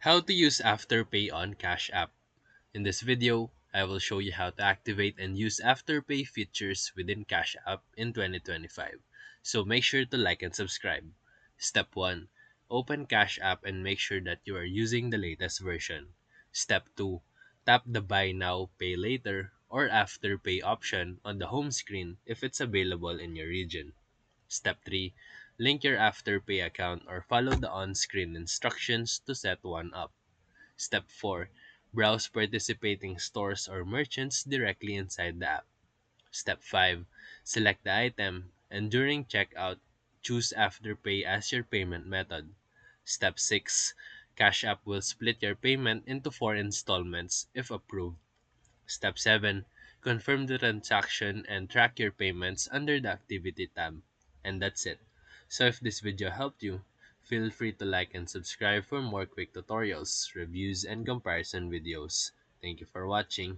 How to use Afterpay on Cash App. In this video, I will show you how to activate and use Afterpay features within Cash App in 2025. So make sure to like and subscribe. Step 1. Open Cash App and make sure that you are using the latest version. Step 2. Tap the Buy Now, Pay Later or Afterpay option on the home screen if it's available in your region. Step 3. Link your Afterpay account or follow the on-screen instructions to set one up. Step 4. Browse participating stores or merchants directly inside the app. Step 5. Select the item and during checkout, choose Afterpay as your payment method. Step 6. Cash App will split your payment into 4 installments if approved. Step 7. Confirm the transaction and track your payments under the Activity tab. And that's it. So if this video helped you, feel free to like and subscribe for more quick tutorials, reviews, and comparison videos. Thank you for watching.